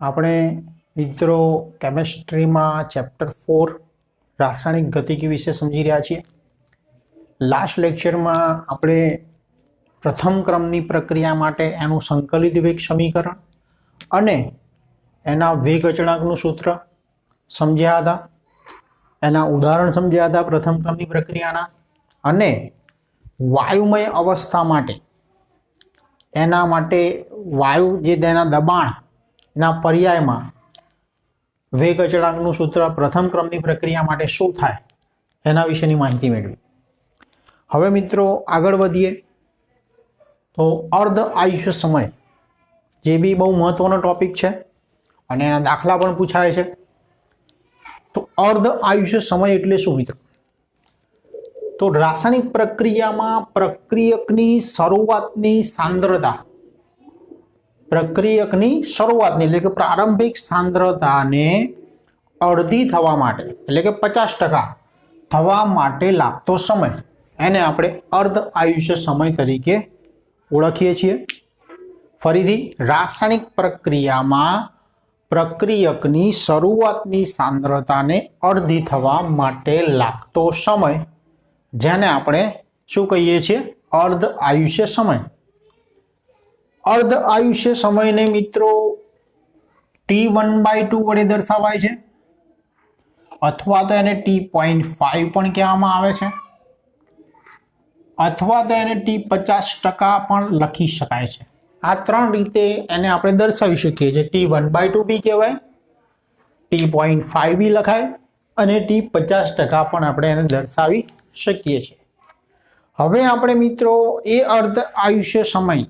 આપણે મિત્રો કેમેસ્ટ્રીમાં ચેપ્ટર 4 રાસાયણિક ગતિકી વિશે સમજી રહ્યા છીએ। લાસ્ટ લેક્ચરમાં આપણે પ્રથમ ક્રમની પ્રક્રિયા માટે એનું સંકલિત વેગ સમીકરણ અને એના વેગ અચળાંકનું સૂત્ર સમજ્યા હતા, એના ઉદાહરણ સમજ્યા હતા પ્રથમ ક્રમની પ્રક્રિયાના, અને વાયુમય અવસ્થા માટે એના માટે વાયુ જે તેના દબાણના પર્યાયમાં વેગ અચળાંકનું સૂત્ર પ્રથમ ક્રમની પ્રક્રિયા માટે શું થાય એના વિશેની માહિતી મેળવી। હવે મિત્રો આગળ વધીએ તો અર્ધ આયુષ્ય સમય જે બી બહુ મહત્વનો ટોપિક છે અને એના દાખલા પણ પૂછાય છે। તો અર્ધ આયુષ્ય સમય એટલે શું મિત્રો? તો રાસાયણિક પ્રક્રિયામાં પ્રક્રિયકની શરૂઆતની સાંદ્રતા, પ્રક્રિયકની શરૂઆતની એટલે કે પ્રારંભિક સાંદ્રતાને અડધી થવા માટે એટલે કે 50% થવા માટે લાગતો સમય એને આપણે અર્ધ આયુષ્ય સમય તરીકે ઓળખીએ છીએ। ફરીથી, રાસાયણિક પ્રક્રિયામાં પ્રક્રિયકની શરૂઆતની સાંદ્રતાને અડધી થવા માટે લાગતો સમય જેને આપણે શું કહીએ છીએ? અર્ધ આયુષ્ય સમય। અર્ધ આયુષ્ય સમયને મિત્રો T1/2 વડે દર્શાવાય છે અથવા તો એને T.5 પણ કહેવામાં આવે છે અથવા તો એને T50% પણ લખી શકાય છે। આ ત્રણ રીતે એને આપણે દર્શાવી શકીએ છીએ। T1/2 બી કહેવાય, T.5 બી લખાય અને T50% પણ આપણે એને દર્શાવી શકીએ છીએ। હવે આપણે મિત્રો એ અર્ધ આયુષ્ય સમય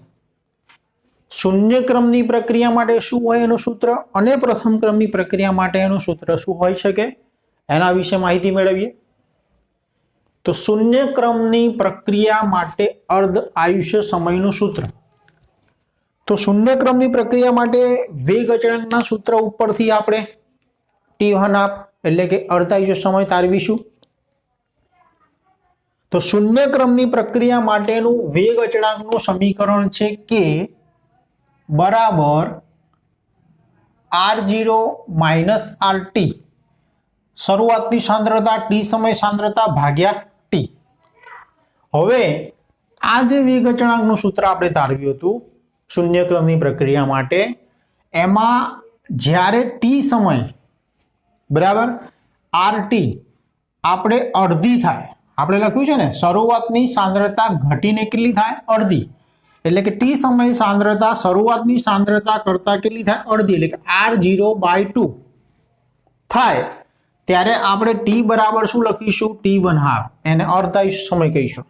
શૂન્ય ક્રમની પ્રક્રિયા માટે શું હોય એનું સૂત્ર અને પ્રથમ ક્રમની પ્રક્રિયા માટે એનું સૂત્ર શું હોઈ શકે એના વિશે માહિતી મેળવીએ। તો શૂન્ય ક્રમની પ્રક્રિયા માટે અર્ધ આયુષ્ય સમયનું સૂત્ર, તો શૂન્ય ક્રમની પ્રક્રિયા માટે વેગ અચળાંકના સૂત્ર ઉપરથી આપણે T1/2 એટલે કે અર્ધ આયુષ્ય સમય તારવીશું। તો શૂન્ય ક્રમની પ્રક્રિયા માટેનું વેગ અચળાંકનું સમીકરણ છે કે બરાબર R0 - RT, શરૂઆતની સાંદ્રતા T સમય સાંદ્રતા ભાગ્યા T। હવે આ જે વેગ અચળાંકનું સૂત્ર આપણે તારવ્યું હતું શૂન્ય ક્રમની પ્રક્રિયા માટે, એમાં જ્યારે T સમય બરાબર RT આપણે અડધી થાય, આપણે લખ્યું છે ને શરૂઆતની સાંદ્રતા ઘટીને કેટલી થાય? અડધી, એટલે કે T સમય સાંદ્રતા શરૂઆતની સાંદ્રતા કરતા કેટલી થાય? અડધી, એટલે કે R0/2 થાય ત્યારે આપણે T બરાબર શું લખીશું? T1/2, એને અર્ધ આયુષ્ય સમય કહીશું।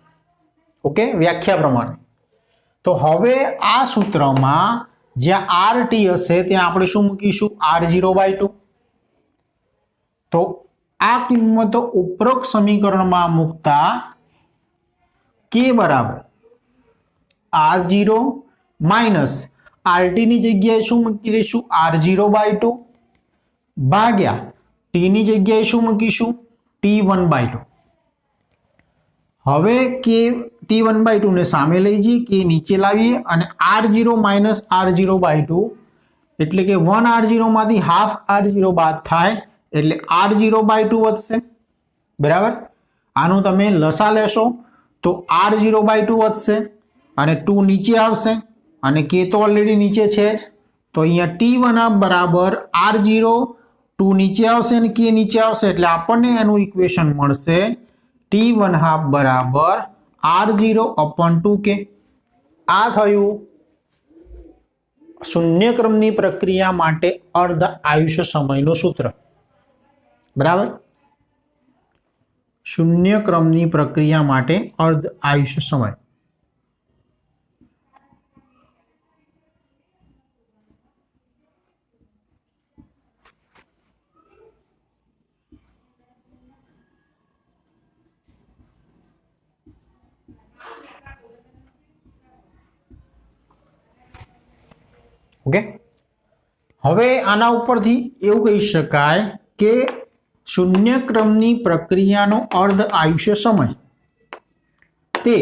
ઓકે, વ્યાખ્યા પ્રમાણે। તો હવે આ સૂત્રમાં જ્યાં RT હશે ત્યાં આપણે શું મૂકીશું? R0/2। તો આ કિંમતો ઉપરોક્ત સમીકરણમાં મૂકતા K બરાબર R0 માઇનસ RT ની જગ્યાએ શું મૂકી દઈશું? R0/2 ભાગ્યા T ની જગ્યાએ શું મૂકીશું? T1/2। હવે K T1/2 ને સામે લઈ જઈએ, K નીચે લાવીએ અને R0 માઇનસ R0/2 એટલે કે 1R0 માંથી હાફ R0 બાદ થાય એટલે R0/2 વધશે, બરાબર। આનું તમે લસા લેશો તો R0/2 વધશે અને 2 નીચે આવશે અને K તો ઓલરેડી નીચે છે જ, તો અહીંયા T1/2 બરાબર R0, 2 નીચે આવશે અને K નીચે આવશે એટલે આપણને એનું ઇક્વેશન મળશે T1/2 બરાબર R0/2K। આ થયું શૂન્ય ક્રમની પ્રક્રિયા માટે અર્ધ આયુષ્ય સમયનું સૂત્ર, બરાબર। શૂન્ય ક્રમની પ્રક્રિયા માટે અર્ધ આયુષ્ય સમય। ઓકે, હવે આના ઉપરથી એવું કહી શકાય કે શૂન્ય ક્રમની પ્રક્રિયાનો અર્ધ આયુષ્ય સમય તે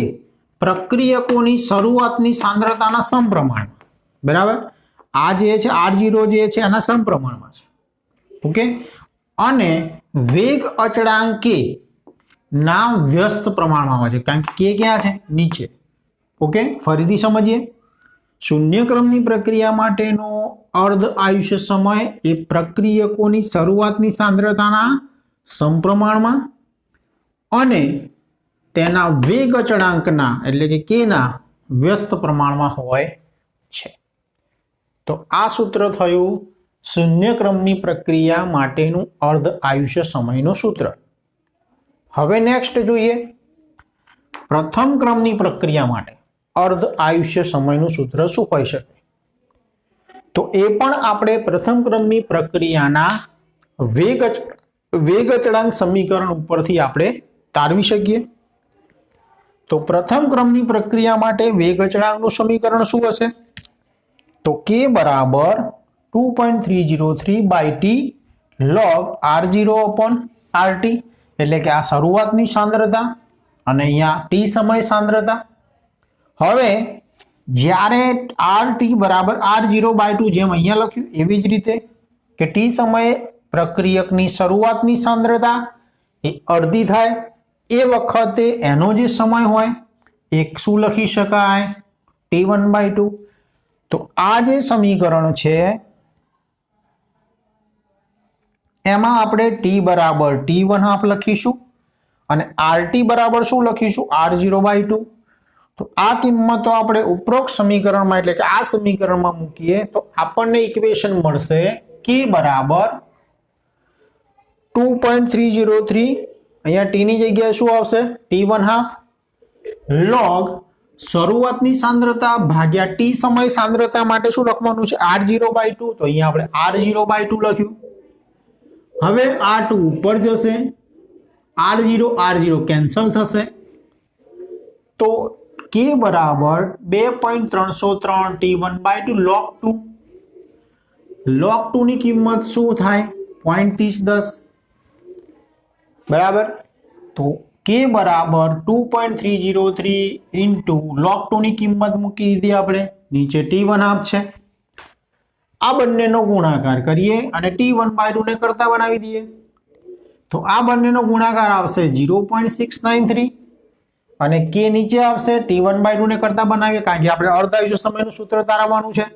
પ્રક્રિયકોની શરૂઆતની સાંદ્રતાના સમપ્રમાણ, બરાબર। આ જે છે R0 જે છે એના સમપ્રમાણમાં છે. ઓકે, અને વેગ અચળાંક k ના વ્યસ્ત પ્રમાણમાં આવે છે, કારણ કે k ક્યાં છે? નીચે. ઓકે, ફરીથી સમજીએ. શૂન્ય ક્રમની પ્રક્રિયા માટેનો અર્ધ આયુષ્ય સમય એ પ્રક્રિયકોની શરૂઆતની સાંદ્રતાના સમપ્રમાણમાં અને તેના વેગ અચળાંકના એટલે કે k ના વ્યસ્ત પ્રમાણમાં હોય છે. તો આ સૂત્ર થયું શૂન્ય ક્રમની પ્રક્રિયા માટેનું અર્ધ આયુષ્ય સમયનું સૂત્ર. હવે નેક્સ્ટ જોઈએ પ્રથમ ક્રમની પ્રક્રિયા માટે અર્ધ આયુષ્ય સમયનું સૂત્ર શું હોઈ શકે? તો એ પણ આપણે પ્રથમ ક્રમની પ્રક્રિયાના વેગ અચળાંક સમીકરણ ઉપરથી આપણે તારવી શકીએ. તો પ્રથમ ક્રમની પ્રક્રિયા માટે વેગ અચળાંકનું સમીકરણ શું હશે? તો k બરાબર 2.303 બાય t log r0/rt, એટલે કે આ શરૂઆતની સાંદ્રતા અને અહીંયા t સમય સાંદ્રતા. હવે જ્યારે rt બરાબર r0/2 જેમ અહીંયા લખ્યું એવી જ રીતે કે t સમયે પ્રક્રિયકની શરૂઆતની સાંદ્રતા એ અડધી થાય એ વખતે એનો જે સમય હોય એક શું લખી શકાય? t1/2. તો આ જે સમીકરણ છે એમાં આપણે t બરાબર t1/2 લખીશું અને rt બરાબર શું લખીશું? r0/2. તો આ કિંમતો આપણે ઉપરોક્ત સમીકરણમાં એટલે કે આ સમીકરણમાં મૂકીએ તો આપણને ઇક્વેશન મળશે k બરાબર 2.303, અહીંયા t ની જગ્યાએ શું આવશે? t1/2 log શરૂઆતની સાંદ્રતા ભાગ્યા t સમય સાંદ્રતા માટે શું લખવાનું છે? r0/2. તો અહીંયા આપણે r0/2 લખ્યું. હવે આ 2 ઉપર જશે, r0 કેન્સલ થશે. તો k બરાબર 2.303 t1/2 log 2. log 2 ની કિંમત શું થાય? 0.3010. બરાબર. તો k બરાબર 2.303 ઇન્ટુ log 2 ની કિંમત મૂકી દીધી આપણે, નીચે t1/2 છે. આ બંનેનો ગુણાકાર કરીએ અને t1/2 ને કરતા બનાવી દઈએ તો આ બંનેનો ગુણાકાર આવશે 0.693 અને k નીચે આવશે. t1/2 ને કરતા બનાવીએ કારણ કે આપણે અર્ધ આયુષ્ય સમયનું સૂત્ર તારવવાનું છે.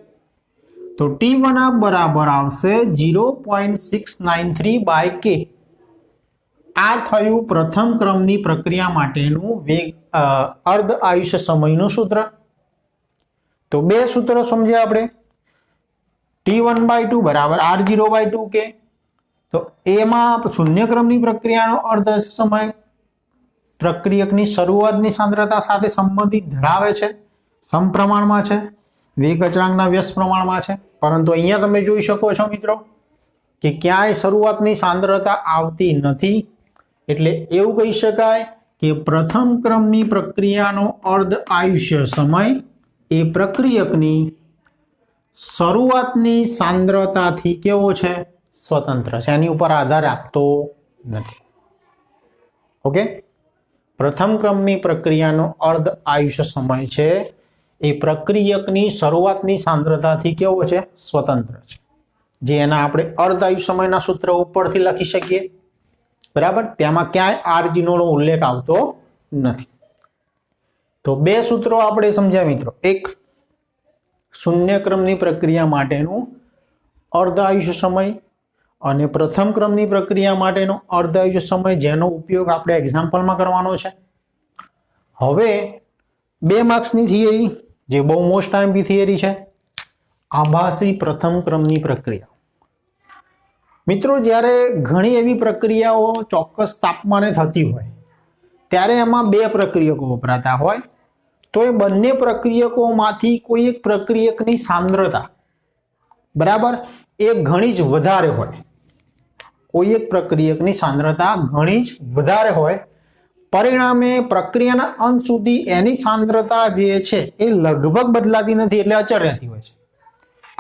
તો t1/2 બરાબર આવશે 0.693 બાય k. આ થયું પ્રથમ ક્રમની પ્રક્રિયા માટેનું અર્ધ આયુષ્ય સમયનું સૂત્ર. તો બે સૂત્રો સમજ્યા આપણે. t1/2 બરાબર r0/2 k. તો એમાં શૂન્ય ક્રમની પ્રક્રિયાનો અર્ધ સમય પ્રક્રિયકની શરૂઆતની સાંદ્રતા સાથે સંબંધિત ધરાવે છે, સમપ્રમાણમાં છે, વેગ અચળાંકના વ્યસ્ત પ્રમાણમાં છે. પરંતુ અહીંયા તમે જોઈ શકો છો મિત્રો કે ક્યાંય શરૂઆતની સાંદ્રતા આવતી નથી. એટલે એવું કહી શકાય કે પ્રથમ ક્રમની પ્રક્રિયાનો અર્ધ આયુષ્ય સમય એ પ્રક્રિયકની શરૂઆતની સાંદ્રતાથી કેવો છે? સ્વતંત્ર છે, એની ઉપર આધાર રાખતો નથી. ઓકે, પ્રથમ ક્રમની પ્રક્રિયાનો અર્ધ આયુષ્ય સમય છે એ પ્રક્રિયકની શરૂઆતની સાંદ્રતાથી કેવો છે? સ્વતંત્ર છે, જે એના આપણે અર્ધ આયુષ્ય સમયના સૂત્ર ઉપરથી લખી શકીએ. બરાબર, તેમાં ક્યાંય r0 નો ઉલ્લેખ આવતો નથી. તો બે સૂત્રો આપણે સમજ્યા મિત્રો. એક શૂન્ય ક્રમની પ્રક્રિયા માટેનું અર્ધ આયુષ્ય સમય અને પ્રથમ ક્રમની પ્રક્રિયા માટેનો અર્ધ આયુષ્ય સમય, જેનો ઉપયોગ આપણે એક્ઝામ્પલમાં કરવાનો છે. હવે 2 માર્ક્સની થિયરી જે બહુ મોસ્ટ આઈએમપી થિયરી છે, આભાસી પ્રથમ ક્રમની પ્રક્રિયા. મિત્રો, જ્યારે ઘણી એવી પ્રક્રિયાઓ ચોક્કસ તાપમાને થતી હોય ત્યારે એમાં 2 પ્રક્રિયકો વપરાતા હોય. તો એ બંને પ્રક્રિયકોમાંથી કોઈ એક પ્રક્રિયકની સાંદ્રતા બરાબર એ ઘણી જ વધારે હોય. કોઈ એક પ્રક્રિયકની સાંદ્રતા ઘણી જ વધારે હોય, પરિણામે પ્રક્રિયાના અંત સુધી એની સાંદ્રતા જે છે એ લગભગ બદલાતી નથી, એટલે અચળ રહેતી હોય છે.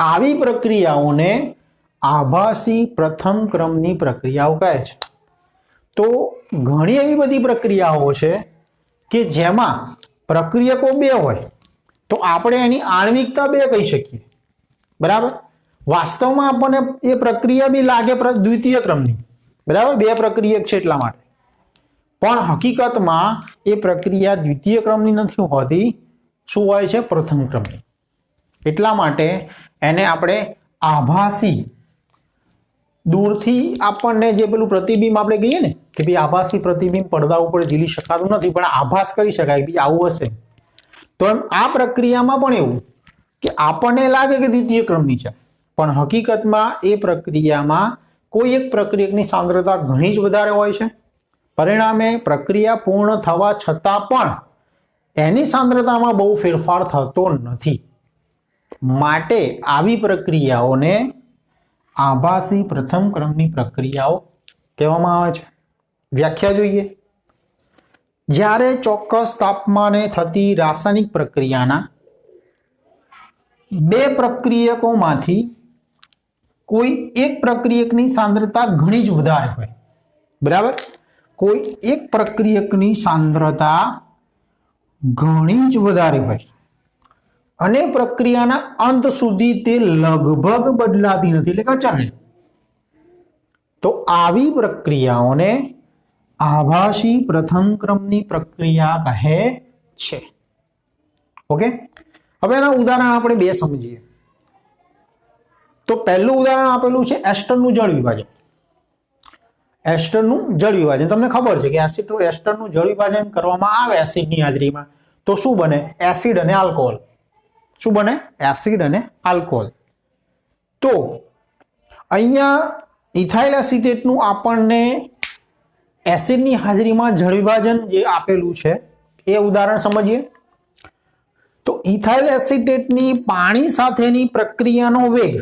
આવી પ્રક્રિયાઓને આભાસી પ્રથમ ક્રમની પ્રક્રિયાઓ કહે છે. તો ઘણી એવી બધી પ્રક્રિયાઓ છે કે જેમાં પ્રક્રિયકો 2 હોય તો આપણે એની આણ્વિકતા 2 કહી શકીએ. બરાબર. વાસ્તવમાં આપણને એ પ્રક્રિયા બી લાગે દ્વિતીય ક્રમની, બરાબર, બે પ્રક્રિયક છે એટલા માટે, પણ હકીકતમાં એ પ્રક્રિયા દ્વિતીય ક્રમની નથી હોતી, શું હોય છે? પ્રથમ ક્રમની. એટલા માટે એને આપણે આભાસી, દૂરથી આપણને જે પેલું પ્રતિબિંબ આપણે કહીએ ને કે ભાઈ આભાસી પ્રતિબિંબ પડદા ઉપર ઝીલી શકાતું નથી, પણ આભાસ કરી શકાય કે આવું હશે. તો એમ આ પ્રક્રિયામાં પણ એવું કે આપણને લાગે કે દ્વિતીય ક્રમની છે, પણ હકીકતમાં એ પ્રક્રિયામાં કોઈ એક પ્રક્રિયકની સાંદ્રતા ઘણી જ વધારે હોય છે. પરિણામે પ્રક્રિયા પૂર્ણ થવા છતાં પણ એની સાંદ્રતામાં બહુ ફેરફાર થતો નથી. માટે આવી પ્રક્રિયાઓને આભાસી પ્રથમ ક્રમની પ્રક્રિયાઓ કહેવામાં આવે છે. વ્યાખ્યા જોઈએ. જ્યારે ચોક્કસ તાપમાને થતી રાસાયણિક પ્રક્રિયાના બે પ્રક્રિયકોમાંથી કોઈ એક પ્રક્રિયકની સાંદ્રતા ઘણી જ વધારે હોય, બરાબર, કોઈ એક પ્રક્રિયકની સાંદ્રતા ઘણી જ વધારે હોય અને પ્રક્રિયાના અંત સુધી તે લગભગ બદલાતી નથી, એટલે કે અચળ રહે, તો આવી પ્રક્રિયાઓને આભાસી પ્રથમ ક્રમની પ્રક્રિયા કહે છે. ઓકે, હવે એના ઉદાહરણ આપણે બે સમજીએ. તો પહેલું ઉદાહરણ આપેલું છે એસ્ટરનું જળ વિભાજન. એસ્ટરનું જળ વિભાજન તમને ખબર છે કે એસિડ એસ્ટરનું જળ વિભાજન કરવામાં આવે એસિડની હાજરીમાં તો શું બને? એસિડ અને આલ્કોહોલ. શું બને? એસિડ અને આલ્કોહોલ. તો અહીંયા ઇથાઇલ એસિટેટનું આપણને એસિડની હાજરીમાં જળ વિભાજન જે આપેલું છે એ ઉદાહરણ સમજીએ. તો ઇથાઇલ એસિટેટની પાણી સાથેની પ્રક્રિયાનો વેગ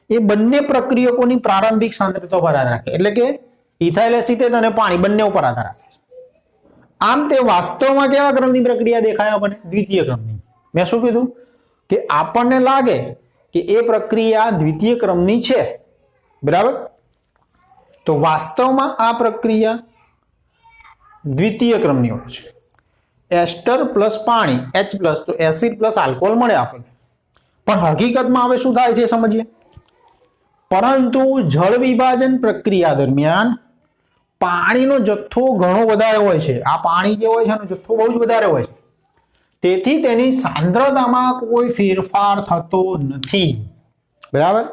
એ બંને પ્રક્રિયકોની પ્રારંભિક સાંદ્રતા પર આધાર રાખે, એટલે કે ઇથાઇલ એસિટેટ અને પાણી બંને ઉપર આધાર રાખે છે. આમ તે વાસ્તવમાં કેવા ક્રમની પ્રક્રિયા દેખાય આપણને? દ્વિતીય ક્રમની. મેં શું કીધું કે આપણને લાગે કે એ પ્રક્રિયા દ્વિતીય ક્રમની છે, બરાબર, તો વાસ્તવમાં આ પ્રક્રિયા દ્વિતીય ક્રમની હોય છે. એસ્ટર પ્લસ પાણી H પ્લસ, તો એસિડ પ્લસ આલ્કોહોલ મળે આપણને. પણ હકીકતમાં હવે શું થાય છે સમજીએ. પરંતુ જળ વિભાજન પ્રક્રિયા દરમિયાન પાણીનો જથ્થો ઘણો વધારે હોય છે. આ પાણી જે હોય છે એનો જથ્થો બહુ જ વધારે હોય છે, તેથી તેની સાંદ્રતામાં કોઈ ફેરફાર થતો નથી, બરાબર.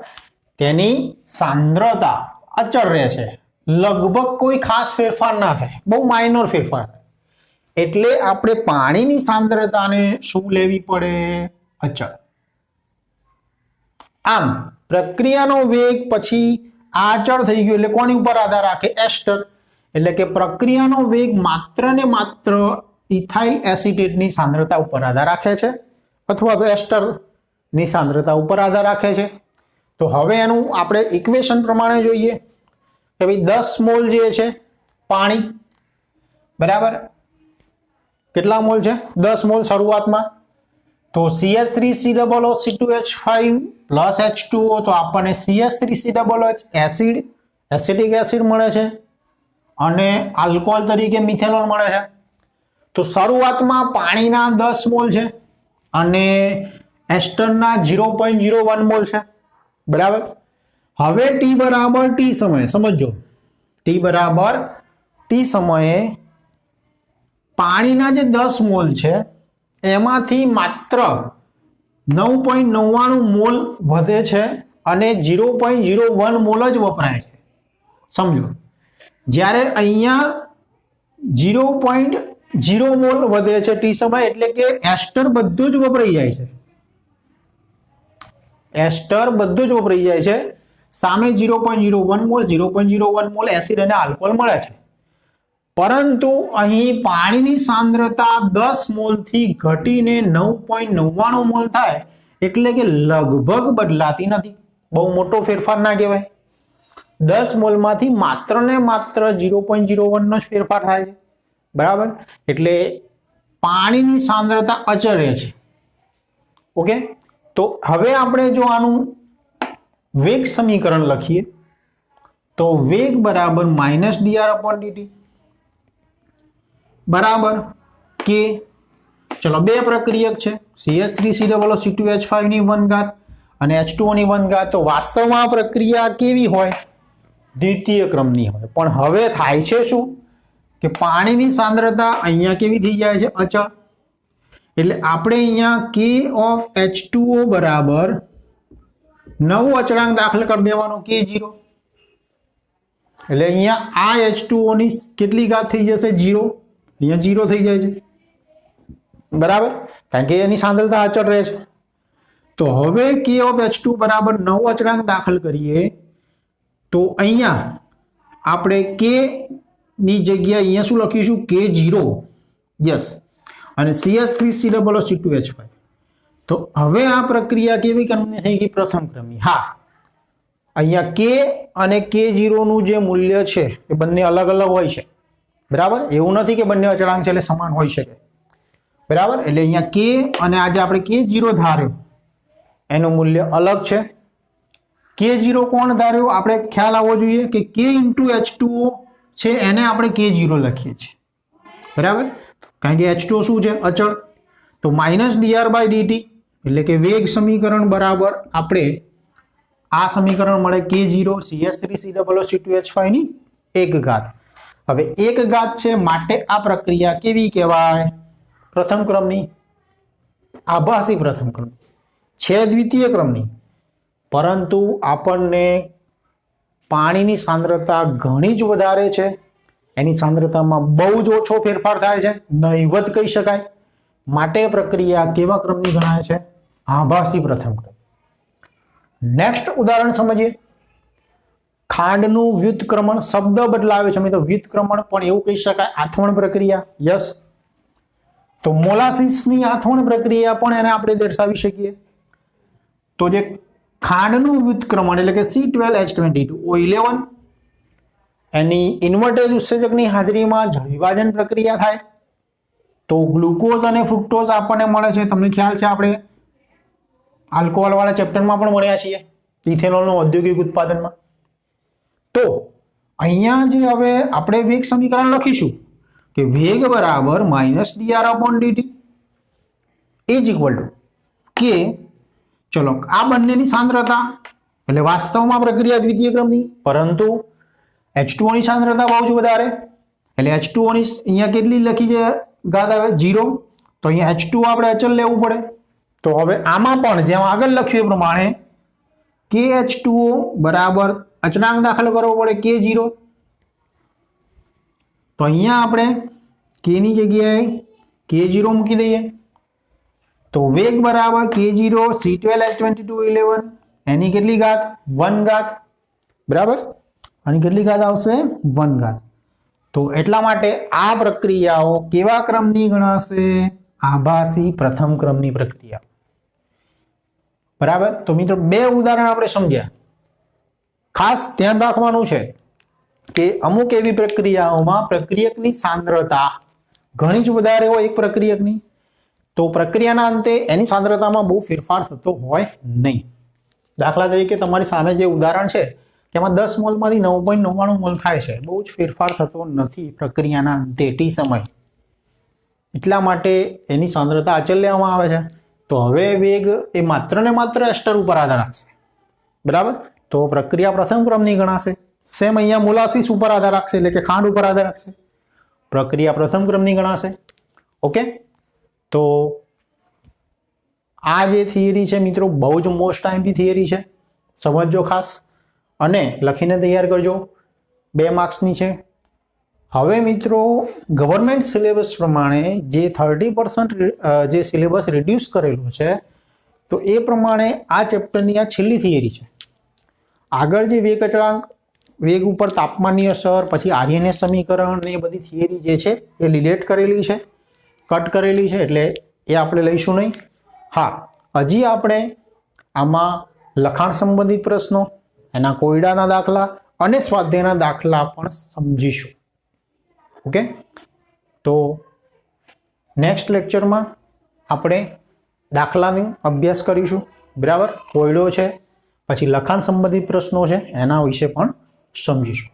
તેની સાંદ્રતા અચળ રહે છે, લગભગ કોઈ ખાસ ફેરફાર ના થાય, બહુ માઇનોર ફેરફાર. એટલે આપણે પાણીની સાંદ્રતાને શું લેવી પડે? અચળ. આમ પ્રક્રિયાનો વેગ પછી આ અચળ થઈ ગયો એટલે કોની ઉપર આધાર રાખે? એસ્ટર. એટલે કે પ્રક્રિયાનો વેગ માત્ર ને માત્ર ઇથાઇલ એસિટેટની સાંદ્રતા ઉપર આધાર રાખે છે અથવા તો એસ્ટરની સાંદ્રતા ઉપર આધાર રાખે છે. તો હવે એનું આપણે ઇક્વેશન પ્રમાણે જોઈએ કે ભાઈ 10 મોલ જે છે પાણી, બરાબર, કેટલા મોલ છે? 10 મોલ શરૂઆતમાં. તો CH3COO2H5 પ્લસ H2O, તો આપણને CH3COOH એસિડ, એસિટિક એસિડ મળે છે અને આલ્કોહોલ તરીકે મિથેનોલ મળે છે. તો શરૂઆતમાં પાણીના 10 મોલ છે અને એસ્ટરના 0.01 મોલ છે, બરાબર. હવે T બરાબર T સમયે સમજો, T બરાબર T સમયે પાણીના જે 10 મોલ છે એમાંથી માત્ર 9.99 મોલ વધે છે અને 0.01 મોલ જ વપરાય છે, સમજો. જ્યારે અહીંયા 0.0 મોલ વધે છે T સમય, એટલે કે એસ્ટર બધું જ વપરાઈ જાય છે. એસ્ટર બધું જ વપરાઈ જાય છે. સામે 0.01 મોલ, 0.01 મોલ એસિડ અને આલ્કોહોલ મળે છે. પરંતુ અહીં પાણીની સાંદ્રતા 10 મોલથી ઘટીને 9.99 મોલ થાય, એટલે કે લગભગ બદલાતી નથી, બહુ મોટો ફેરફાર ના કહેવાય. 10 મોલમાંથી માત્ર ને માત્ર 0.01 નો જ ફેરફાર થાય છે, બરાબર. એટલે પાણીની સાંદ્રતા અચળ રહે છે. ઓકે, તો હવે આપણે જો આનું વેગ સમીકરણ લખીએ તો વેગ બરાબર -dr/dt બરાબર કે, ચલો બે પ્રક્રિયક છે CH3COO2H5 ની 1 ઘાત અને H2O ની 1 ઘાત, તો વાસ્તવમાં આ પ્રક્રિયા કેવી હોય? દ્વિતીય ક્રમની હોય. પણ હવે થાય છે શું કે પાણીની સાંદ્રતા અહીંયા કેવી થઈ જાય છે? અચળ. એટલે આપણે અહીંયા K of H2O બરાબર નવો અચળાંક દાખલ કરી દેવાનો K0. એટલે અહીંયા આ H2O ની કેટલી ઘાત થઈ જશે? 0. અહીંયા 0 થઈ જાય છે, બરાબર, કારણ કે એની સાંદ્રતા અચળ રહે છે. તો હવે K of H2 બરાબર નવો અચળાંક દાખલ કરીએ તો અહીંયા આપણે K ની જગ્યાએ અહીંયા શું લખીશું? K0. યસ. અને CH3COO2H5. તો હવે આ પ્રક્રિયા કેવી ક્રમની થઈ ગઈ? પ્રથમ ક્રમની. હા, અહીંયા K અને K0 નું જે મૂલ્ય છે એ બંને અલગ અલગ હોય છે, બરાબર. એવું નથી કે બંને અચળાંક છે એટલે સમાન હોઈ શકે, બરાબર. એટલે અહીંયા K અને આજે આપણે K0 ધાર્યો એનું મૂલ્ય અલગ છે. K0 કોણ ધાર્યો? આપણે ખ્યાલ આવવો જોઈએ કે K × H2O છે એને આપણે K0 લખીએ છીએ, બરાબર, કારણ કે H2O શું છે? અચળ. તો -dr/dt એટલે કે વેગ સમીકરણ બરાબર આપણે આ સમીકરણ મળે K0 CH3COO2H5 ની 1 ઘાત. હવે 1 ઘાત છે માટે આ પ્રક્રિયા કેવી કહેવાય? પ્રથમ ક્રમની. આભાસી પ્રથમ ક્રમની છે, દ્વિતીય ક્રમની. પરંતુ આપણને પાણીની સાંદ્રતા ઘણી જ વધારે છે, એની સાંદ્રતામાં બહુ જ ઓછો ફેરફાર થાય છે, નહિવત કહી શકાય, માટે પ્રક્રિયા કેવા ક્રમની ગણાય છે? આભાસી પ્રથમ ક્રમ. નેક્સ્ટ ઉદાહરણ સમજીએ. ખાંડનું વ્યુત્ક્રમણ. શબ્દ બદલાયો છે મિત્રો, વ્યુત્ક્રમણ પણ એવું કહી શકાય, આથવણ પ્રક્રિયા. યસ. તો મોલાસીસની આથવણ પ્રક્રિયા પણ એને આપણે દર્શાવી શકીએ. તો જે ખાંડનું વ્યુત્ક્રમણ એટલે કે C12H22O11 એની ઇન્વર્ટેજ ઉત્સેચકની હાજરીમાં જળ વિભાજન પ્રક્રિયા થાય તો ગ્લુકોઝ અને ફ્રુક્ટોઝ આપણને મળે છે. તમને ખ્યાલ છે આપણે આલ્કોહોલ વાળા ચેપ્ટરમાં પણ મળ્યા છીએ, ઇથેનોલનું ઔદ્યોગિક ઉત્પાદનમાં. તો અહીંયા જે હવે આપણે વેગ સમીકરણ લખીશું કે વેગ બરાબર -dr/dt is equal to K. ચલો, આ બંનેની સાંદ્રતા એટલે વાસ્તવમાં પ્રક્રિયા દ્વિતીય ક્રમની, પરંતુ H2O ની સાંદ્રતા બહુ જ વધારે એટલે H2O ની અહીંયા કેટલી લખી છે ઘાત આવે? 0. તો અહીંયા H2O આપણે અચળ લેવું પડે. તો હવે આમાં પણ જેમ આગળ લખ્યું એ પ્રમાણે KH2O બરાબર અચળાંક દાખલ કરવો પડે K0. તો અહીંયા આપણે K ની જગ્યાએ K0 મૂકી દઈએ. તો વેગ બરાબર K0 C12H22O11 એની કેટલી ઘાત? 1 ઘાત, બરાબર. આની કેટલી ઘાત આવશે? 1 ઘાત. તો એટલા માટે આ પ્રક્રિયાઓ કેવા ક્રમની ગણાશે? આભાસી પ્રથમ ક્રમની પ્રક્રિયા, બરાબર. તો મિત્રો બે ઉદાહરણ આપણે સમજ્યા. ખાસ ધ્યાન રાખવાનું છે કે અમુક એવી પ્રક્રિયાઓમાં પ્રક્રિયકની સાંદ્રતા ઘણી જ વધારે હોય એક પ્રક્રિયકની, તો પ્રક્રિયાના અંતે એની સાંદ્રતામાં બહુ ફેરફાર થતો હોય નહીં. દાખલા તરીકે તમારી સામે જે ઉદાહરણ છે તેમાં 10 મોલમાંથી 9.99 મોલ થાય છે, બહુ જ ફેરફાર થતો નથી પ્રક્રિયાના અંતે ટી સમય, એટલા માટે એની સાંદ્રતા અચળ લેવામાં આવે છે. તો હવે વેગ એ માત્ર ને માત્ર એસ્ટર ઉપર આધાર રાખશે, બરાબર. તો પ્રક્રિયા પ્રથમ ક્રમની ગણાશે. સેમ અહીંયા મોલાસીસ ઉપર આધાર રાખશે એટલે કે ખાંડ ઉપર આધાર રાખશે, પ્રક્રિયા પ્રથમ ક્રમની ગણાશે. ઓકે. તો આ જે થિયરી છે મિત્રો બહુ જ મોસ્ટ ટાઈમની થિયરી છે, સમજજો ખાસ અને લખીને તૈયાર કરજો, 2 માર્ક્સની છે. હવે મિત્રો ગવર્મેન્ટ સિલેબસ પ્રમાણે જે 30% જે સિલેબસ રિડ્યુસ કરેલું છે તો એ પ્રમાણે આ ચેપ્ટરની આ છેલ્લી થિયરી છે. આગળ જે વેગ અચળાંક, વેગ ઉપર તાપમાનની અસર, પછી આર્યનીય સમીકરણ ને એ બધી થિયરી જે છે એ રિલેટ કરેલી છે, કટ કરેલી છે, એટલે એ આપણે લઈશું નહીં. હા, હજી આપણે આમાં લખાણ સંબંધિત પ્રશ્નો, એના કોયડાના દાખલા અને સ્વાધ્યાયના દાખલા પણ સમજીશું. ઓકે. તો નેક્સ્ટ લેક્ચરમાં આપણે દાખલાનો અભ્યાસ કરીશું, બરાબર. કોયડો છે, પછી લખાણ સંબંધિત પ્રશ્નો છે, એના વિશે પણ સમજીશું.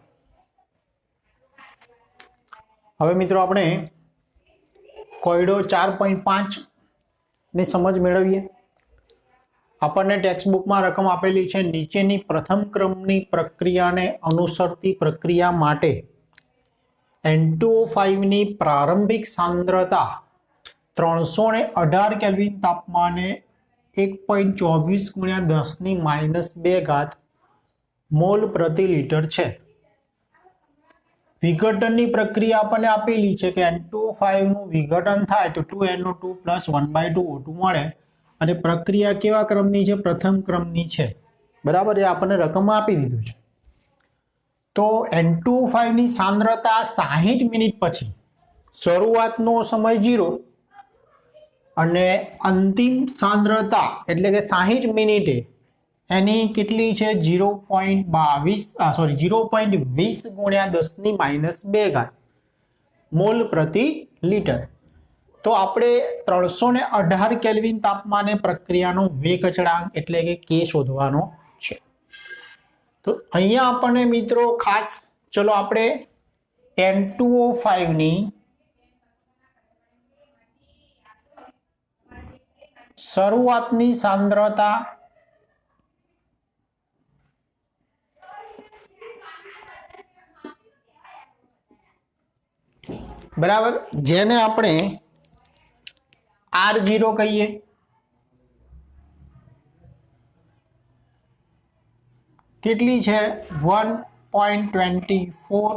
હવે મિત્રો આપણે કોયડો 4.5 ની સમજ મેળવીએ. આપણને ટેક્સ્ટબુકમાં રકમ આપેલી છે નીચેની પ્રથમ ક્રમની પ્રક્રિયાને અનુસરતી પ્રક્રિયા માટે N2O5 ની પ્રારંભિક સાંદ્રતા 318 કેલ્વિન તાપમાને 1.24 × 10⁻² મોલ પ્રતિ લીટર છે। વિઘટનની પ્રક્રિયા આપણને આપેલી છે કે N2O5 નું વિઘટન થાય તો 2NO2 + 1/2 O2 મળે અને પ્રક્રિયા કેવા ક્રમની છે? પ્રથમ ક્રમની છે, બરાબર। એ આપણને રકમમાં આપી દીધું છે। તો N2O5 ની સાંદ્રતા 60 મિનિટ પછી શરૂઆતનો સમય 0 અને અંતિમ સાંદ્રતા એટલે કે 60 મિનિટે એની કેટલી છે? 0.20 × 10⁻² મોલ પ્રતિ લીટર। તો આપણે 318 કેલ્વિન તાપમાને પ્રક્રિયાનો વેગ અચળાંક એટલે કે K શોધવાનો છે। તો અહીંયા આપણને મિત્રો ખાસ ચલો આપણે N2O5 ની શરૂઆતની સાંદ્રતા બરાબર, જેને આપણે R0 કહીએ, કેટલી છે? 1.24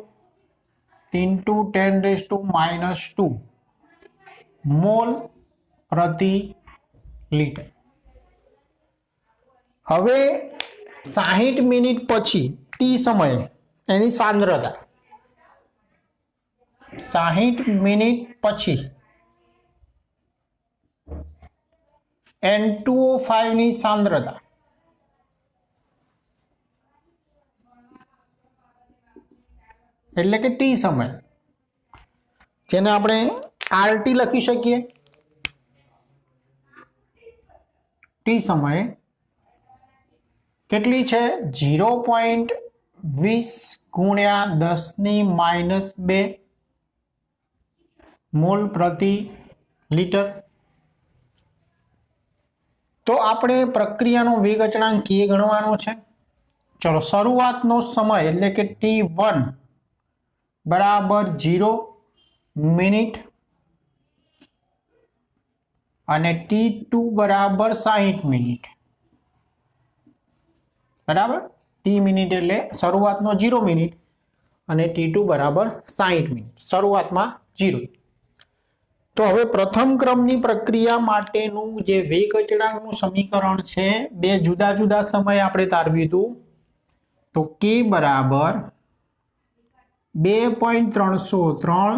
× 10⁻² મોલ પ્રતિ લીટર। હવે 60 મિનિટ પછી T સમયે એની સાંદ્રતા 60 મિનિટ પછી N2O5 ની સાંદ્રતા એટલે કે T સમય, જેને આપણે RT લખી શકીએ। T સમયે કેટલી છે? 0.20 × 10⁻² મોલ પ્રતિ લીટર। તો આપણે પ્રક્રિયાનો વેગ અચળાંક K ગણવાનો છે। ચલો, શરૂઆતનો સમય એટલે કે T1 બરાબર 0 મિનિટ અને T2 બરાબર 60 મિનિટ, બરાબર। T મિનિટ એટલે શરૂઆતનો 0 મિનિટ અને T2 બરાબર 60 મિનિટ, શરૂઆતમાં 0। તો હવે પ્રથમ ક્રમની પ્રક્રિયા માટેનું જે વેગ અચળાંકનું સમીકરણ છે, બે જુદા જુદા સમય આપણે તારવ્યું હતું। તો K બરાબર 2.303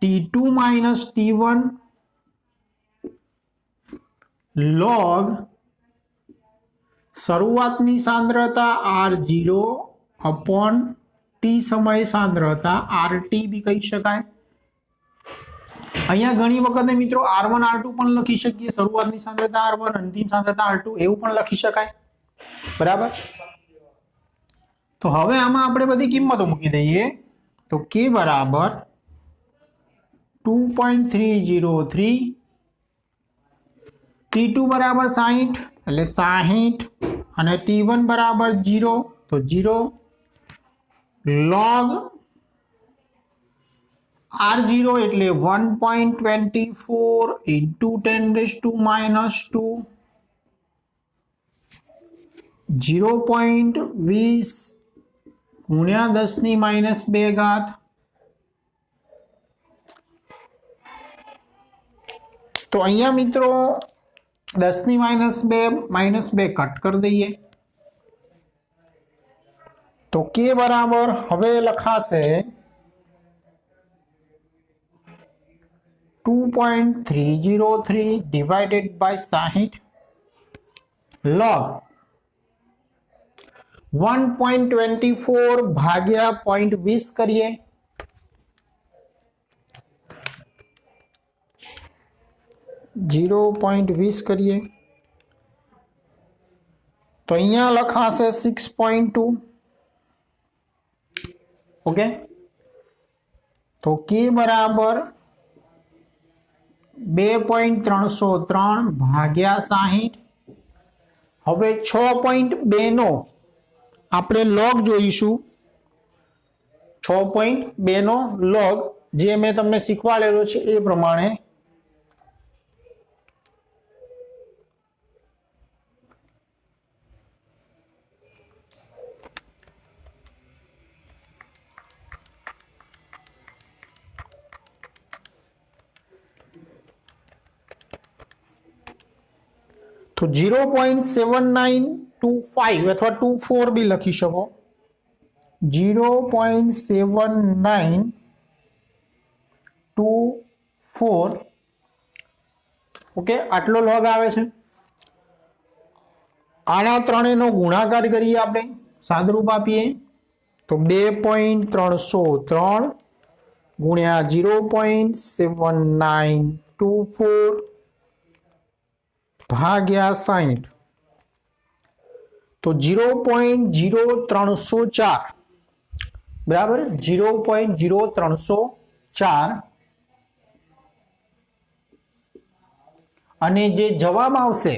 T2 - T1 log શરૂઆતની સાંદ્રતા R0 upon T સમય સાંદ્રતા RT બી કહી શકાય। અહીંયા ઘણી વખત મિત્રો R1 R2 પણ લખી શકીએ, શરૂઆતની સાંદ્રતા R1 અંતિમ સાંદ્રતા R2 એવું પણ લખી શકાય, બરાબર। તો હવે આમાં આપણે બધી કિંમતો મૂકી દઈએ। તો K બરાબર 2.303 T2 બરાબર 60 એટલે 60 અને T1 બરાબર 0 તો 0 log R0 એટલે 1.24 × 10⁻², 0.20 × 10⁻²। તો અહીંયા મિત્રો 10⁻² કટ કરી દઈએ તો K બરાબર હવે લખાશે 2.303 ડિવાઇડેડ બાય 60 log 1.24 ભાગ્યા 0.20 કરીએ .20 કરીએ તો અહીંયા લખાશે 6.2 ओके तो K बराबर 2.303 ભાગ્યા 60. હવે 6.2 નો આપણે લોગ જોઈશું. 6.2 નો લોગ જે મેં તમને શીખવાડેલો છે એ પ્રમાણે तो 0.7925 अथवा 24 भी लखी सको. 0.7924 ओके आटलो लॉग आवे छे. आना त्रणेयनो गुणाकार करिए आपणे सादरूप आपीए तो 2.303 गुण्या 0.7924 भाग्या 60 तो 0.0304 बराबर 0.0304 અને જે જવાબ આવશે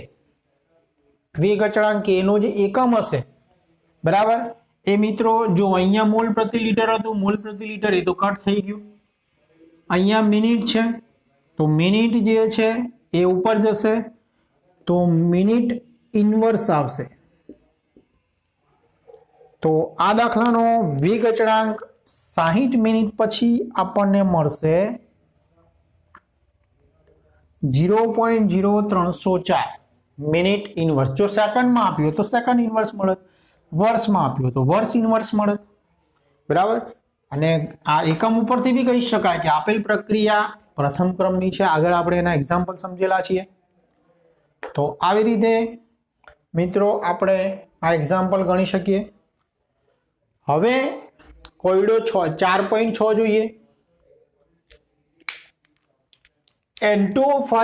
વેગ અચળાંક એનો જે એકમ હશે બરાબર એ મિત્રો જો અહીંયા મોલ પ્રતિ લિટર હતું મોલ પ્રતિ લિટર એ તો કટ થઈ ગયું. અહીંયા મિનિટ છે તો મિનિટ જે છે એ ઉપર જશે तो मिनिट इनवर्स आवशे. तो आ दाखलानो वेग अचळांक 60 मिनिट पछी आपणने मळशे 0.0304 मिनिट इनवर्स. जो सेकंड में आप्यो तो सेकंड इनवर्स मळत, वर्ष में आप्यो तो वर्ष इनवर्स मळत बराबर. अने आ एकम उपरथी बी कही शकाय के आपेल प्रक्रिया प्रथम क्रमनी छे. आगळ आपणे एना एक्झाम्पल समजेला छीए. तो આવી રીતે મિત્રો આપણે આ એક્ઝામ્પલ ગણી શકીએ. હવે કોયડો 4.6 જોઈએ. N2O5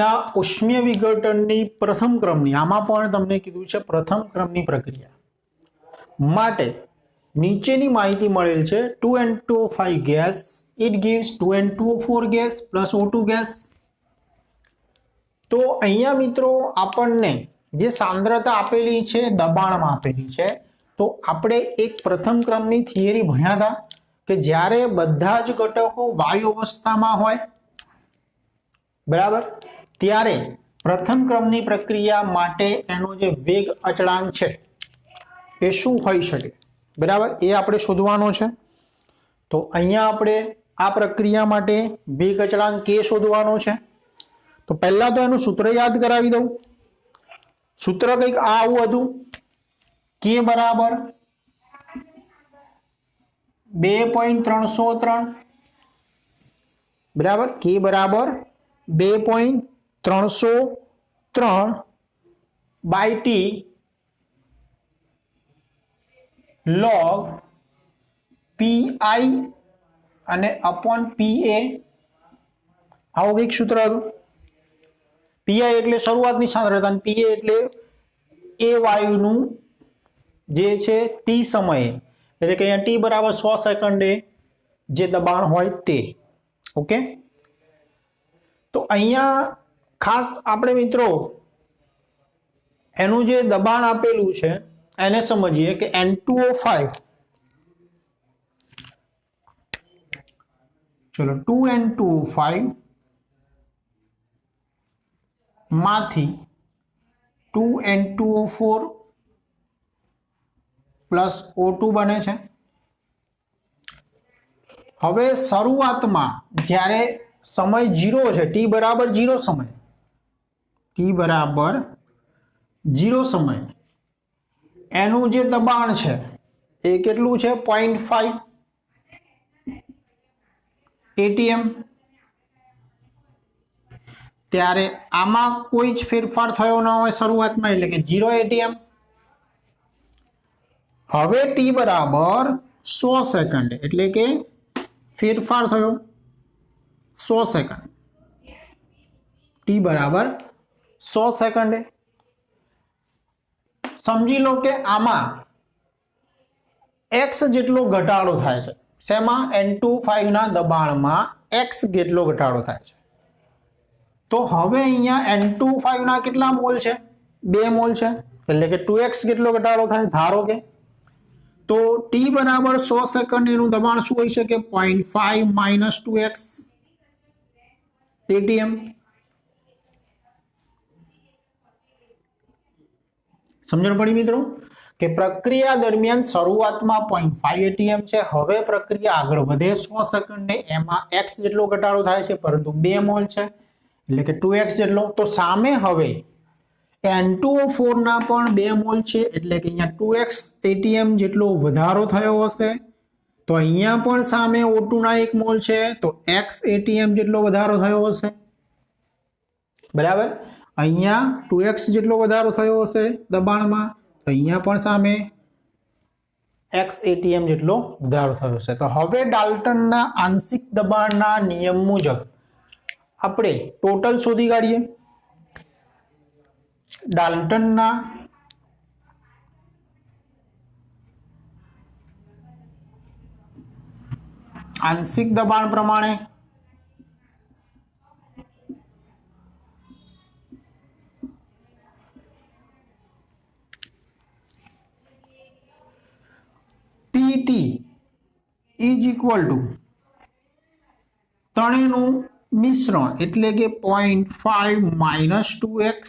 ના ઉષ્મીય વિઘટનની પ્રથમ ક્રમની આમાં પણ તમને કીધું છે પ્રથમ ક્રમની પ્રક્રિયા માટે નીચેની માહિતી મળેલ છે. 2N2O5 gas it gives 2N2O4 gas plus O2 gas. तो अहिया मित्रों आपने जे सांद्रता आपेली छे दबाण में आपेली छे तो आपणे एक प्रथम क्रमनी थियरी भण्या था कि ज्यारे बधा ज घटको वायु अवस्था में होय बराबर त्यारे प्रथम क्रमनी प्रक्रिया माटे एनो जे वेग अचळांक छे ए शुं होई शके बराबर ए आपणे शोधवानो छे. तो अहिया आपणे आ प्रक्रिया माटे वेग अचळांक के शोधवानो छे. तो पहला तो एनु सूत्र याद करावी दઉં. सूत्र કંઈક આવું હતું કે બરાબર 2.303 બરાબર કે બરાબર 2.303 બાય ટી log પીઆઈ અને અપોન પીએ આવું કંઈક સૂત્ર હતું. पीआई એટલે શરૂઆતની સાંદ્રતા અને પીએ એટલે એ વાયુનું જે છે ટી સમયે એટલે કે અહીંયા ટી બરાબર 100 સેકન્ડે જે દબાણ હોય તે. ઓકે તો અહીંયા ખાસ આપણે મિત્રો એનું જે દબાણ આપેલું છે એને સમજીએ કે N2O5 ચલો 2N2O5 माथी 2N2O4 प्लस O2 बने छे. हवे शुरुआत में ज्यारे समय 0 है टी बराबर 0 समय टी बराबर 0 समय एनु जे दबाण है ए केटलू है 0.5 ATM. त्यारे आमा कोई ज फेरफार थयो न होय शुरुआत में એટલે કે 0 ATM. હવે टी बराबर 100 सेकंड એટલે કે फेरफार थयो 100 सेकंड टी बराबर 100 सेकंड. समझी लो के आमा x જેટલો ઘટાડો થાય છે. શેમાં N2O5 ના દબાણમાં x જેટલો ઘટાડો થાય છે. તો હવે અહીંયા N25 ના કેટલા મોલ છે? 2 મોલ છે, એટલે કે 2x કેટલો ઘટાડો થાય? ધારો કે તો t બરાબર 100 સેકન્ડ એનું દબાણ શું હોઈ શકે? 0.5 માઇનસ 2x atm. સમજણ પડી મિત્રો કે પ્રક્રિયા દરમિયાન શરૂઆતમાં 0.5 atm છે, હવે પ્રક્રિયા આગળ વધે 100 સેકન્ડે એમાં x જેટલો ઘટાડો થાય છે, પરંતુ 2 મોલ છે એટલે કે 2x જેટલો. તો સામે હવે N2O4 ના પણ 2 મોલ છે, એટલે કે અહીંયા 2x atm જેટલો વધારો થયો હશે. તો અહીંયા પણ સામે O2 ના 1 મોલ છે, તો x atm જેટલો વધારો થયો હશે. બરાબર, અહીંયા 2x જેટલો વધારો થયો હશે દબાણમાં, તો અહીંયા પણ સામે x atm જેટલો વધારો થયો હશે. તો હવે ડાલ્ટનના આંશિક દબાણના નિયમ મુજબ આપણે ટોટલ શોધી કાઢીએ. ડાલ્ટનના આંશિક દબાણ પ્રમાણે PT ઇઝ ઇક્વલ ટુ ત્રણેયનું મિશ્રણ, એટલે કે 0.5 માઇનસ 2x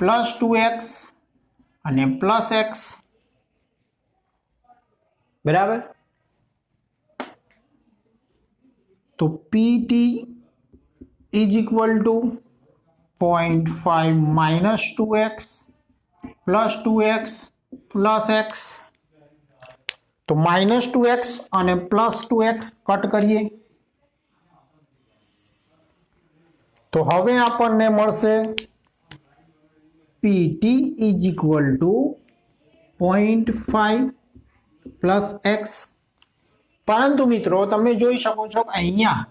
પ્લસ 2x અને પ્લસ x. બરાબર, તો PT is equal to 0.5 minus 2x plus 2x plus x. તો માઇનસ 2x અને પ્લસ 2x કટ કરીએ તો હવે આપણને મળશે PT is equal to 0.5 plus x. પરંતુ મિત્રો તમે જોઈ શકો છો કે અહીંયા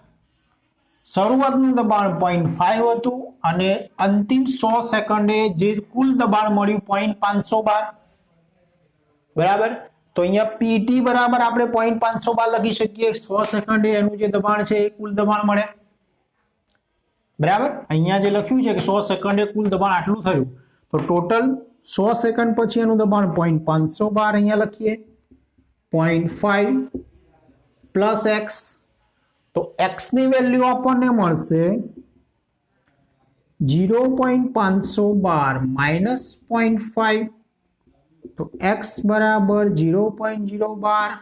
શરૂઆતનું દબાણ 0.5 હતું અને અંતિમ 100 સેકન્ડે જે કુલ દબાણ મળ્યું 0.512. બરાબર, તો અહીંયા PT બરાબર આપણે 0.512 લખી શકીએ. 100 સેકન્ડે એનું જે દબાણ છે એ કુલ દબાણ મળે. બરાબર, અહીંયા જે લખ્યું છે કે 100 સેકન્ડે કુલ દબાણ આટલું થયું, તો ટોટલ 100 સેકન્ડ પછી એનું દબાણ 0.512 અહીંયા લખીએ. 0.5 પ્લસ x, તો x ની વેલ્યુ આપણને મળશે 0.512 માઇનસ 0.5, તો x બરાબર 0.012.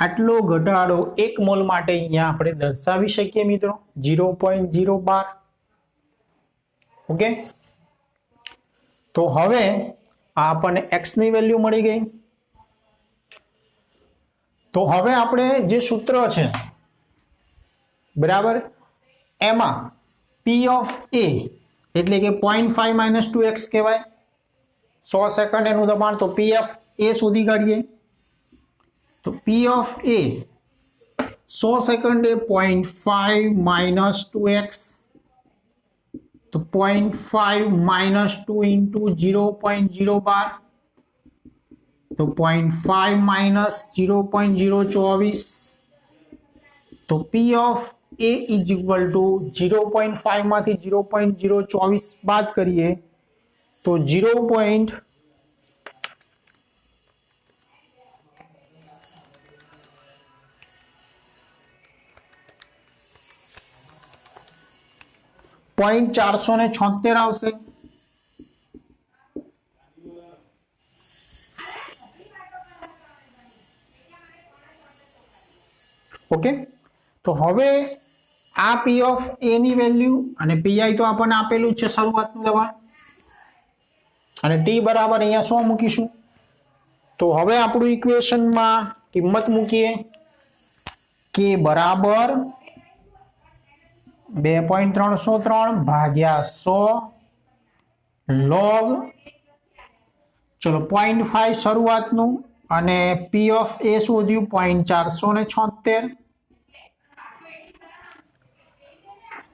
આટલો ઘટાડો 1 મોલ માટે અહીંયા આપણે દર્શાવી શકીએ મિત્રો, 0.012. ઓકે, તો હવે આ આપણને x ની વેલ્યુ મળી ગઈ. તો હવે આપણે જે સૂત્ર છે બરાબર એમાં P ઓફ A એટલે કે 0.5 માઇનસ 2x કહેવાય. 100 સેકન્ડ એનું દબાણ, તો P ઓફ A શોધી કાઢીએ. તો P of A 100 સેકન્ડે 0.5 minus 2x, તો 0.5 માઇનસ 2 ઇન્ટુ 0.012, તો 0.5 માઇનસ 0.024. તો P of A is equal to 0.5 માંથી 0.024 બાદ કરીએ તો 0.0 476 આવશે. ઓકે, તો હવે આ P ઓફ A ની વેલ્યુ અને PI તો આપણને આપેલું છે શરૂઆતનું દબાણ, અને T બરાબર અહીંયા 100 મૂકીશું. તો હવે આપણું ઇક્વેશનમાં કિંમત મૂકીએ. K બરાબર 2.303 ભાગ્યા 100 log, ચલો 0.5 શરૂઆતનું અને P ઓફ A શોધ્યું 0.476.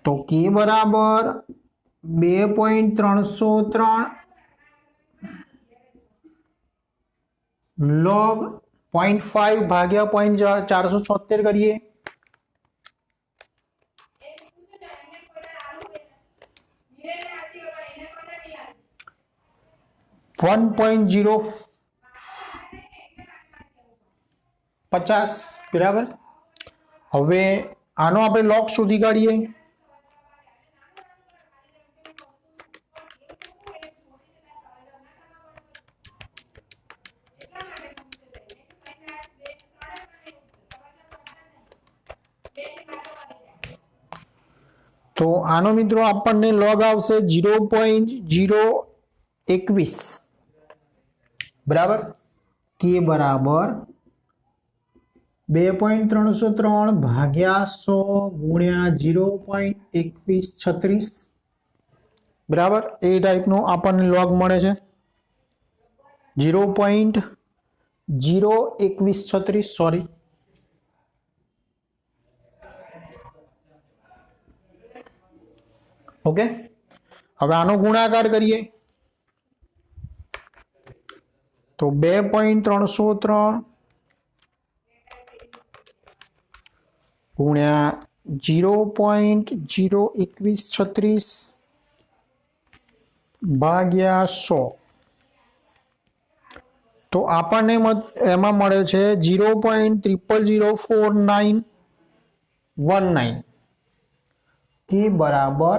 તો K બરાબર 2.303 log 0.5 ભાગ્યા 0.476 કરીએ 1.050 બરાબર. હવે આનો આપણે લોગ શોધી કાઢીએ. તો આનો મિત્રો આપણને લોગ આવશે 0.021 બરાબર. કે બરાબર 2.303 ભાગ્યા 100 ગુણ્યા 0.2136 બરાબર. એ ટાઈપનો આપણને લોગ મળે છે 0.02136 સોરી. ઓકે. હવે આનો ગુણાકાર કરીએ તો 2.303 ગુણ્યા 0.02136 ભાગ્યા 100 તો આપણને એમાં મળે છે 0.004919 કે બરાબર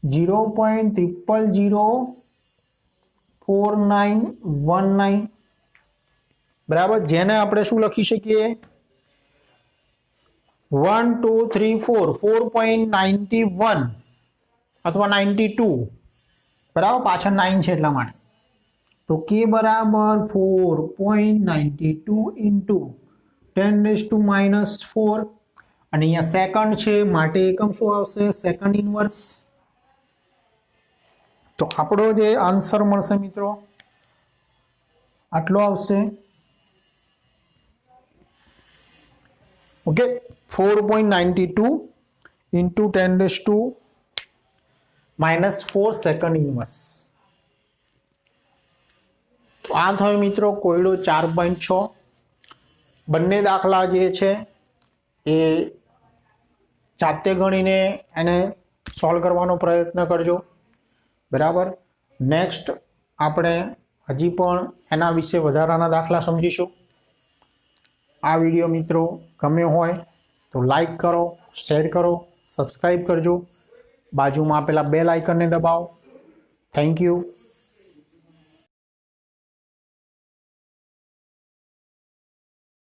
0.004919 બરાબર. જેને આપણે શું લખી શકીએ 1 2 3 4 4.91 અથવા 92 બરાબર. પાછળ 9 છે એટલા માટે. તો કે બરાબર 4.92 ઇન્ટુ 10⁻⁻⁴ અને અહીંયા સેકન્ડ છે માટે એકમ શું આવશે સેકન્ડ ઇનવર્સ. તો આપણો જે આન્સર મળશે મિત્રો આટલો આવશે. ઓકે. 4.92 into 10⁻⁻⁴ second inverse. તો આ થયો મિત્રો કોયડો 4.6. બંને દાખલા જે છે એ જાતે ગણીને એને સોલ્વ કરવાનો પ્રયત્ન કરજો બરાબર. નેક્સ્ટ આપણે હજી પણ એના વિશે વધારાના દાખલા સમજીશું. આ વિડીયો મિત્રો ગમ્યો હોય તો લાઈક કરો, શેર કરો, સબસ્ક્રાઈબ કરજો. બાજુમાં આપેલા બેલ આઇકનને દબાવો. Thank you.